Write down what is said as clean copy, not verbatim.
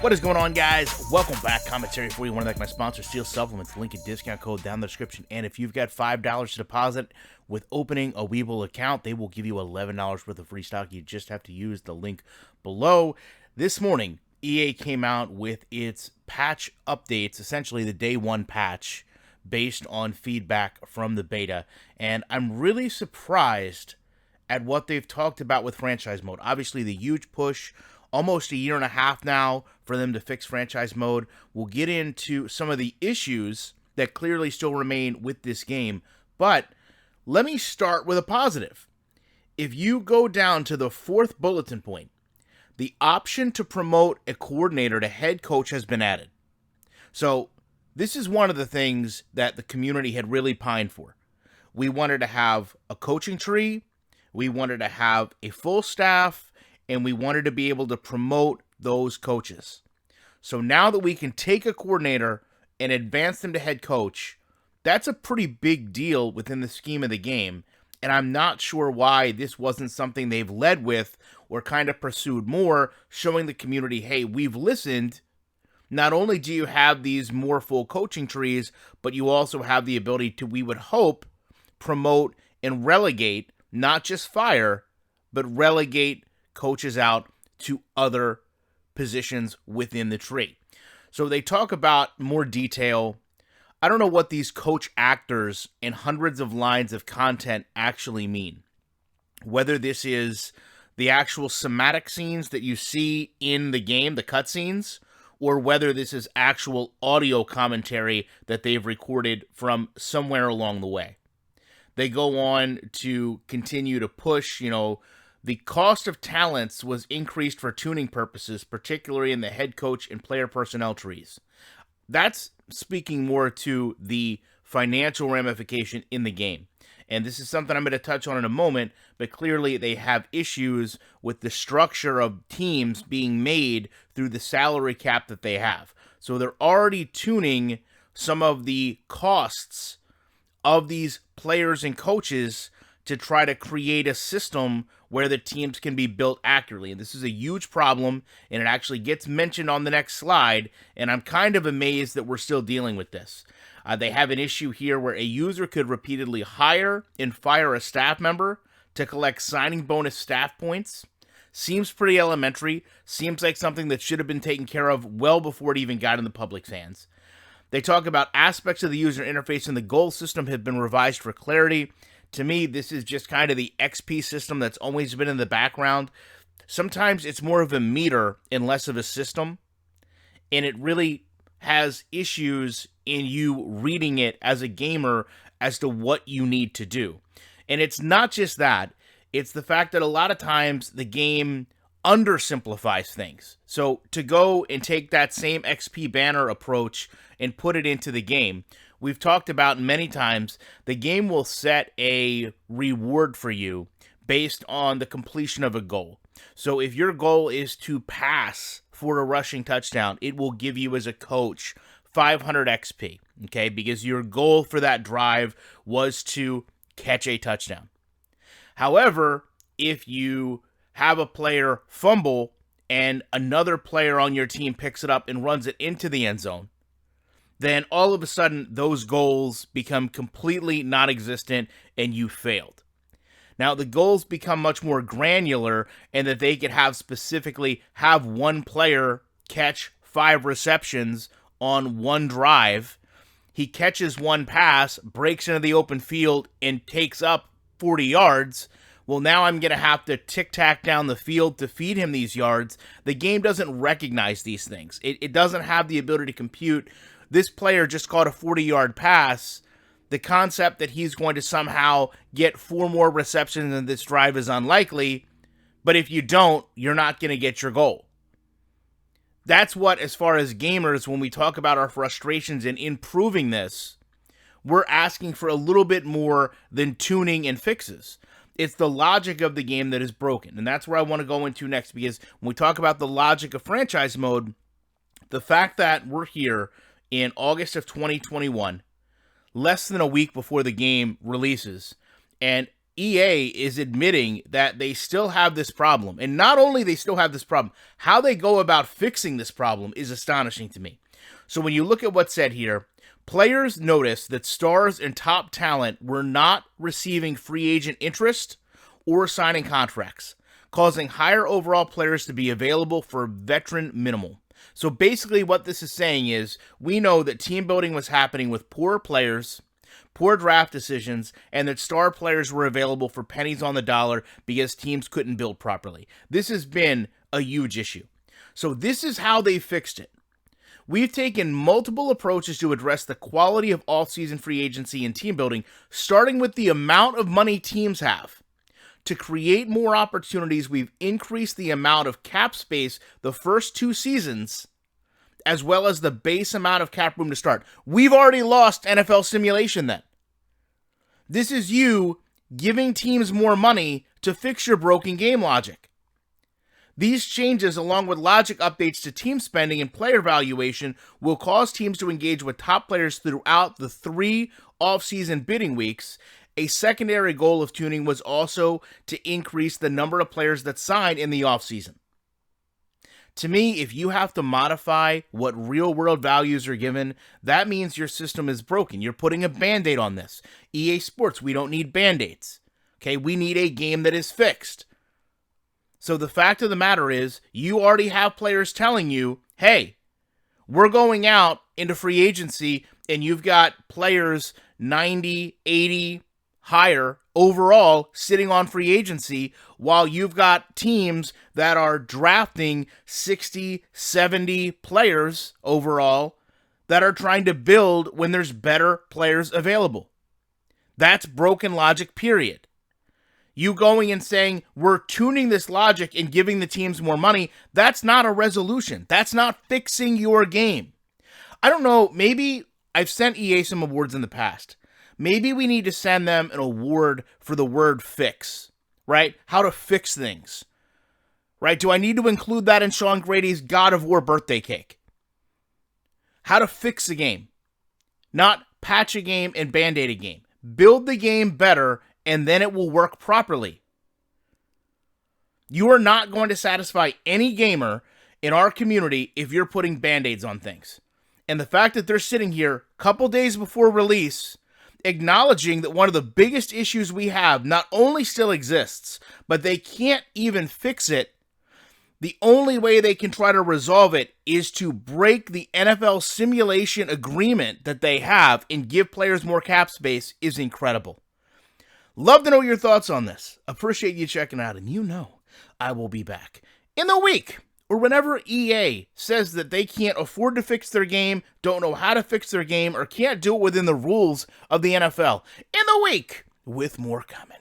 What is going on, guys? Welcome back. Commentary for you. Want to thank my sponsor, Steel Supplements. Link and discount code down in the description. And if you've got $5 to deposit with opening a Webull account, they will give you $11 worth of free stock. You just have to use the link below. This morning, EA came out with its patch updates, essentially the day one patch, based on feedback from the beta. And I'm really surprised at what they've talked about with franchise mode. Obviously, the huge push, almost a year and a half now, for them to fix franchise mode. We'll get into some of the issues that clearly still remain with this game, but let me start with a positive. If you go down to the fourth bulletin point, the option to promote a coordinator to head coach has been added. So this is one of the things that the community had really pined for. We wanted to have a coaching tree, we wanted to have a full staff, and we wanted to be able to promote those coaches. So now that we can take a coordinator and advance them to head coach, that's a pretty big deal within the scheme of the game. And I'm not sure why this wasn't something they've led with or kind of pursued more, showing the community, hey, we've listened. Not only do you have these more full coaching trees, but you also have the ability to, we would hope, promote and relegate, not just fire, but relegate coaches out to other positions within the tree. So they talk about more detail. I don't know what these coach actors and hundreds of lines of content actually mean. Whether this is the actual somatic scenes that you see in the game, the cutscenes, or whether this is actual audio commentary that they've recorded from somewhere along the way. They go on to continue to push, the cost of talents was increased for tuning purposes, particularly in the head coach and player personnel trees. That's speaking more to the financial ramification in the game. And this is something I'm going to touch on in a moment, but clearly they have issues with the structure of teams being made through the salary cap that they have. So they're already tuning some of the costs of these players and coaches to try to create a system where the teams can be built accurately. And this is a huge problem, and it actually gets mentioned on the next slide, and I'm kind of amazed that we're still dealing with this. They have an issue here where a user could repeatedly hire and fire a staff member to collect signing bonus staff points. Seems pretty elementary. Seems like something that should have been taken care of well before it even got in the public's hands. They talk about aspects of the user interface and the goal system have been revised for clarity. To me, this is just kind of the XP system that's always been in the background. Sometimes it's more of a meter and less of a system, and it really has issues in you reading it as a gamer as to what you need to do. And it's not just that, it's the fact that a lot of times the game undersimplifies things. So to go and take that same XP banner approach and put it into the game, we've talked about many times, the game will set a reward for you based on the completion of a goal. So if your goal is to pass for a rushing touchdown, it will give you as a coach 500 XP, okay? Because your goal for that drive was to catch a touchdown. However, if you have a player fumble and another player on your team picks it up and runs it into the end zone, then all of a sudden those goals become completely non-existent and you failed. Now the goals become much more granular and that they could specifically have one player catch 5 receptions on one drive. He catches one pass, breaks into the open field, and takes up 40 yards. Well, now I'm going to have to tic-tac down the field to feed him these yards. The game doesn't recognize these things. It doesn't have the ability to compute. This player just caught a 40-yard pass. The concept that he's going to somehow get 4 more receptions in this drive is unlikely, but if you don't, you're not going to get your goal. That's what, as far as gamers, when we talk about our frustrations in improving this, we're asking for a little bit more than tuning and fixes. It's the logic of the game that is broken, and that's where I want to go into next, because when we talk about the logic of franchise mode, the fact that we're here in August of 2021, less than a week before the game releases, and EA is admitting that they still have this problem. And not only they still have this problem, how they go about fixing this problem is astonishing to me. So when you look at what's said here, players noticed that stars and top talent were not receiving free agent interest or signing contracts, causing higher overall players to be available for veteran minimal. So basically what this is saying is, we know that team building was happening with poor players, poor draft decisions, and that star players were available for pennies on the dollar because teams couldn't build properly. This has been a huge issue. So this is how they fixed it. We've taken multiple approaches to address the quality of off-season free agency and team building, starting with the amount of money teams have. To create more opportunities, we've increased the amount of cap space the first 2 seasons, as well as the base amount of cap room to start. We've already lost NFL simulation then. This is you giving teams more money to fix your broken game logic. These changes, along with logic updates to team spending and player valuation, will cause teams to engage with top players throughout the 3 off-season bidding weeks. A secondary goal of tuning was also to increase the number of players that sign in the offseason. To me, if you have to modify what real-world values are given, that means your system is broken. You're putting a Band-Aid on this. EA Sports, we don't need Band-Aids. Okay, we need a game that is fixed. So the fact of the matter is, you already have players telling you, hey, we're going out into free agency, and you've got players 90, 80, higher overall sitting on free agency, while you've got teams that are drafting 60, 70 players overall that are trying to build when there's better players available. That's broken logic, period. You going and saying, we're tuning this logic and giving the teams more money, that's not a resolution. That's not fixing your game. I don't know, maybe I've sent EA some awards in the past. Maybe we need to send them an award for the word fix, right? How to fix things, right? Do I need to include that in Sean Grady's God of War birthday cake? How to fix a game, not patch a game and Band-Aid a game. Build the game better, and then it will work properly. You are not going to satisfy any gamer in our community if you're putting Band-Aids on things. And the fact that they're sitting here a couple days before release, acknowledging that one of the biggest issues we have not only still exists, but they can't even fix it. The only way they can try to resolve it is to break the NFL simulation agreement that they have and give players more cap space is incredible. Love to know your thoughts on this. Appreciate you checking out, and you know I will be back in the week or whenever EA says that they can't afford to fix their game, don't know how to fix their game, or can't do it within the rules of the NFL. In the week with more coming.